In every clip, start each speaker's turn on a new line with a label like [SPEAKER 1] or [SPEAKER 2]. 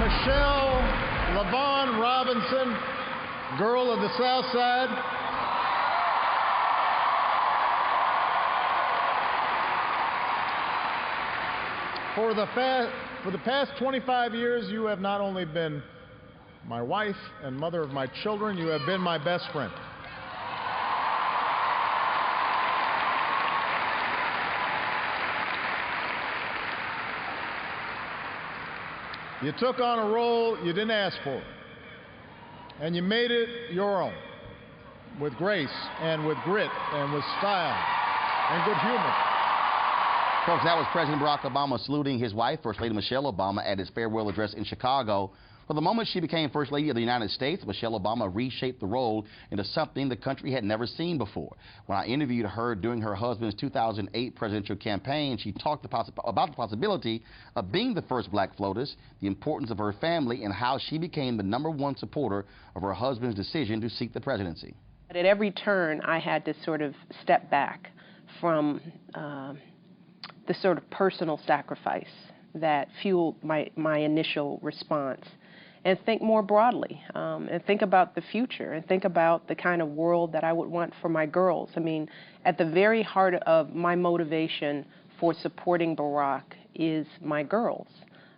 [SPEAKER 1] Michelle LaVaughn Robinson, girl of the South Side. For the past 25 years, you have not only been my wife and mother of my children, you have been my best friend. You took on a role you didn't ask for, and you made it your own, with grace and with grit and with style and good humor.
[SPEAKER 2] Folks, that was President Barack Obama saluting his wife, First Lady Michelle Obama, at his farewell address in Chicago. From the moment she became First Lady of the United States, Michelle Obama reshaped the role into something the country had never seen before. When I interviewed her during her husband's 2008 presidential campaign, she talked about the possibility of being the first black FLOTUS, the importance of her family, and how she became the #1 supporter of her husband's decision to seek the presidency.
[SPEAKER 3] At every turn, I had to sort of step back from the sort of personal sacrifice that fueled my initial response, and think more broadly, and think about the future, and think about the kind of world that I would want for my girls. I mean, at the very heart of my motivation for supporting Barack is my girls,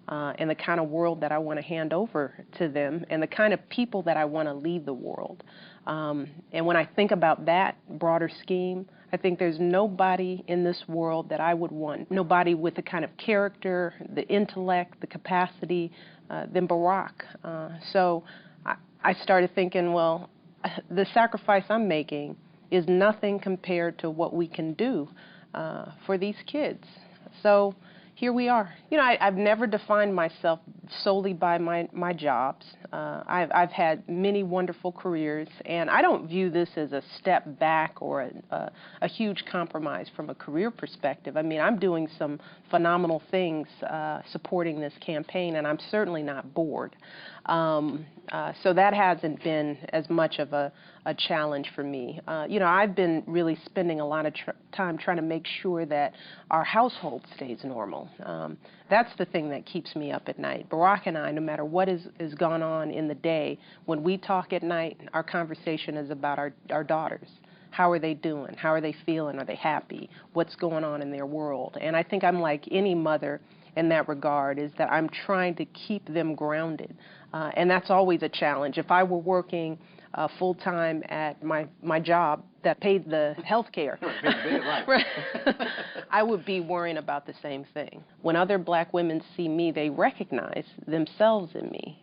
[SPEAKER 3] and the kind of world that I want to hand over to them, and the kind of people that I want to lead the world. And when I think about that broader scheme, I think there's nobody in this world that I would want, nobody with the kind of character, the intellect, the capacity than Barack. So I started thinking, well, the sacrifice I'm making is nothing compared to what we can do for these kids. So here we are. You know, I've never defined myself solely by my jobs. I've had many wonderful careers, and I don't view this as a step back or a huge compromise from a career perspective. I mean, I'm doing some phenomenal things supporting this campaign, and I'm certainly not bored. So that hasn't been as much of a challenge for me. You know, I've been really spending a lot of time trying to make sure that our household stays normal. That's the thing that keeps me up at night. Barack and I, no matter what is gone on in the day, when we talk at night, our conversation is about our daughters. How are they doing? How are they feeling? Are they happy? What's going on in their world? And I think I'm like any mother in that regard, is that I'm trying to keep them grounded. And that's always a challenge. If I were working full-time at my job that paid the health care, right. I would be worrying about the same thing. When other black women see me, they recognize themselves in me.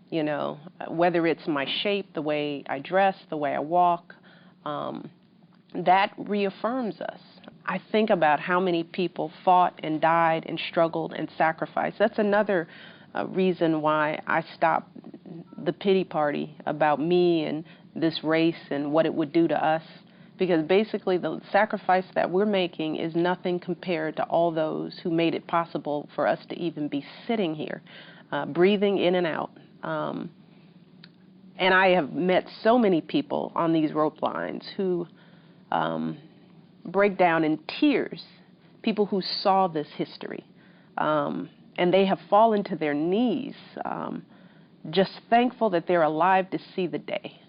[SPEAKER 3] You know, whether it's my shape, the way I dress, the way I walk, that reaffirms us. I think about how many people fought and died and struggled and sacrificed. That's another reason why I stopped the pity party about me and this race and what it would do to us. Because basically the sacrifice that we're making is nothing compared to all those who made it possible for us to even be sitting here, breathing in and out. And I have met so many people on these rope lines who break down in tears, people who saw this history. And they have fallen to their knees, just thankful that they're alive to see the day.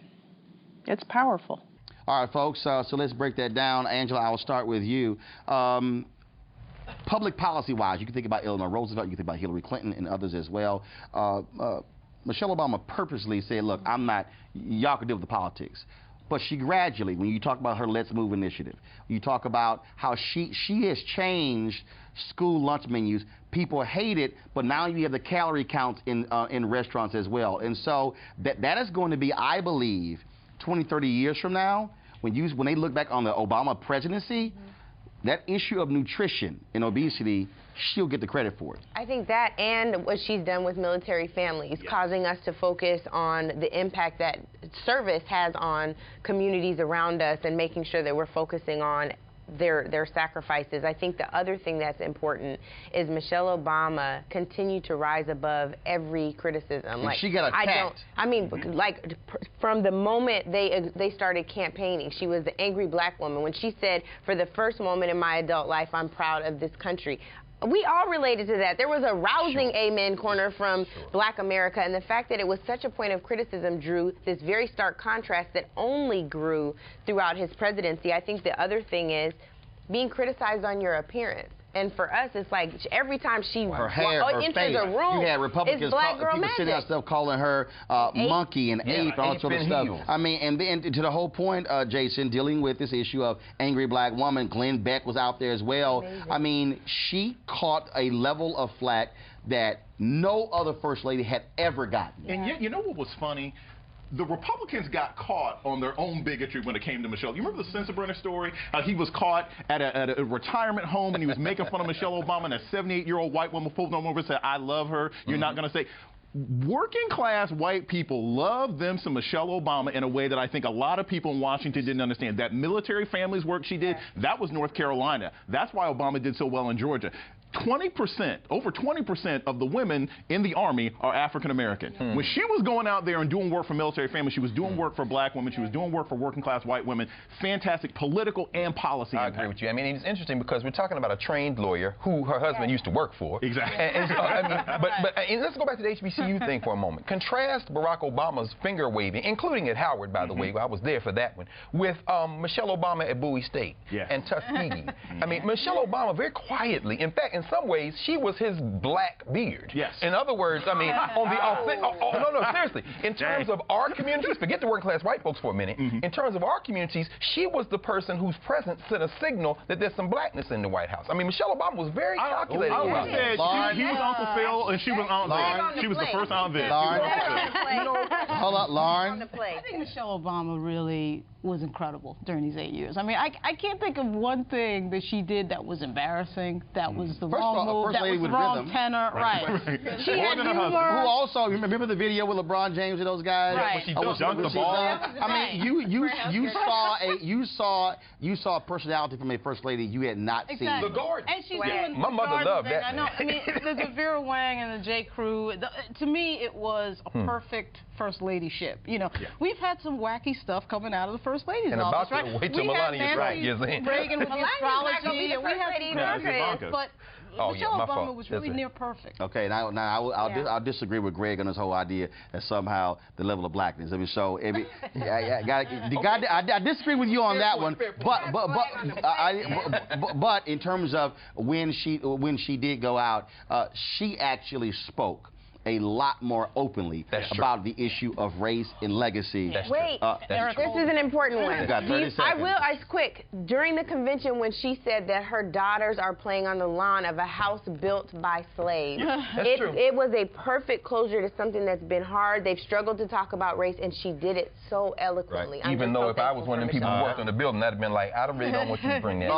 [SPEAKER 3] It's powerful.
[SPEAKER 2] All right, folks, so let's break that down. Angela, I'll start with you. Public policy-wise, you can think about Eleanor Roosevelt, you can think about Hillary Clinton and others as well. Michelle Obama purposely said, look, I'm not, y'all can deal with the politics. But she gradually, when you talk about her Let's Move initiative, you talk about how she has changed school lunch menus. People hate it, but now you have the calorie counts in restaurants as well. And so that is going to be, I believe, 20, 30 years from now, when they look back on the Obama presidency, that issue of nutrition and obesity, she'll get the credit for it.
[SPEAKER 4] I think that, and what she's done with military families, causing us to focus on the impact that service has on communities around us, and making sure that we're focusing on their sacrifices. I think the other thing that's important is Michelle Obama continued to rise above every criticism.
[SPEAKER 2] And
[SPEAKER 4] like,
[SPEAKER 2] she got attacked.
[SPEAKER 4] I mean, like, from the moment they started campaigning, she was the angry black woman. When she said, for the first moment in my adult life, I'm proud of this country, we all related to that. There was a rousing amen corner from Black America, and the fact that it was such a point of criticism drew this very stark contrast that only grew throughout his presidency. I think the other thing is being criticized on your appearance. And for us, it's like every time she
[SPEAKER 2] her hair, her
[SPEAKER 4] enters
[SPEAKER 2] face.
[SPEAKER 4] a room,
[SPEAKER 2] You had Republicans,
[SPEAKER 4] it's black girl
[SPEAKER 2] people
[SPEAKER 4] magic.
[SPEAKER 2] sitting out stuff calling her monkey and ape and all sort of stuff.
[SPEAKER 5] Heels.
[SPEAKER 2] I mean, and then to the whole point, Jason, dealing with this issue of angry black woman, Glenn Beck was out there as well.
[SPEAKER 4] Amazing.
[SPEAKER 2] I mean, she caught a level of flack that no other first lady had ever gotten.
[SPEAKER 6] And yet, you know what was funny? The Republicans got caught on their own bigotry when it came to Michelle. You remember the Sensenbrenner story? He was caught at a retirement home and he was making fun of Michelle Obama, and a 78-year-old white woman pulled him over and said, "I love her. You're not going to say." Working class white people love them some Michelle Obama in a way that I think a lot of people in Washington didn't understand. That military families work she did, that was North Carolina. That's why Obama did so well in Georgia. 20%, over 20% of the women in the Army are African American. When she was going out there and doing work for military families, she was doing work for black women, she was doing work for working class white women. Fantastic political and policy
[SPEAKER 5] I
[SPEAKER 6] impact.
[SPEAKER 5] agree with you. I mean, it's interesting because we're talking about a trained lawyer who her husband used to work for.
[SPEAKER 6] Exactly.
[SPEAKER 5] And so, I mean, and let's go back to the HBCU thing for a moment. Contrast Barack Obama's finger waving, including at Howard, by the way, I was there for that one, with Michelle Obama at Bowie State and Tuskegee. I mean, Michelle Obama very quietly, in fact, in some ways, she was his black beard.
[SPEAKER 6] Yes.
[SPEAKER 5] In other words, I mean, on the no, seriously, in terms of our communities, forget the working class white folks for a minute. In terms of our communities, she was the person whose presence sent a signal that there's some blackness in the White House. I mean, Michelle Obama was very calculated.
[SPEAKER 6] I always said he was Uncle Phil and she was Aunt Viv. She was the first Aunt Viv.
[SPEAKER 2] Hold on, Lauren.
[SPEAKER 7] I think Michelle Obama really was incredible during these 8 years. I mean, I can't think of one thing that she did that was embarrassing, that was the wrong move, that was the wrong tenor. Right. She had humor.
[SPEAKER 2] Who also, remember the video with LeBron James and those guys?
[SPEAKER 7] Right.
[SPEAKER 6] She dunked the ball.
[SPEAKER 2] I mean, you saw a personality from a first lady you had not seen.
[SPEAKER 5] The Garden.
[SPEAKER 7] And she's doing
[SPEAKER 5] My
[SPEAKER 7] the
[SPEAKER 5] mother
[SPEAKER 7] Garden
[SPEAKER 5] loved
[SPEAKER 7] thing.
[SPEAKER 5] that.
[SPEAKER 7] I know. I mean, the Vera Wang and the J. Crew. To me, it was a perfect first ladyship. You know, we've had some wacky stuff coming out of the first lady's
[SPEAKER 5] And
[SPEAKER 7] office,
[SPEAKER 5] about to
[SPEAKER 7] right?
[SPEAKER 5] wait till Melania gets in.
[SPEAKER 7] Reagan with the astrology, and we had some but Michelle
[SPEAKER 5] my
[SPEAKER 7] Obama
[SPEAKER 5] fault.
[SPEAKER 7] was really near perfect.
[SPEAKER 2] Okay, now I'll disagree with Greg on this whole idea that somehow the level of blackness. I mean, so I disagree with you on that one. But in terms of when she did go out, she actually spoke a lot more openly about the issue of race and legacy.
[SPEAKER 4] Wait, this is an important one.
[SPEAKER 2] Got 30 seconds.
[SPEAKER 4] Quick. During the convention when she said that her daughters are playing on the lawn of a house built by slaves, it was a perfect closure to something that's been hard. They've struggled to talk about race, and she did it so eloquently.
[SPEAKER 5] Even though if I was one of them people who worked on the building, I'd have been like, I really don't want you to bring that.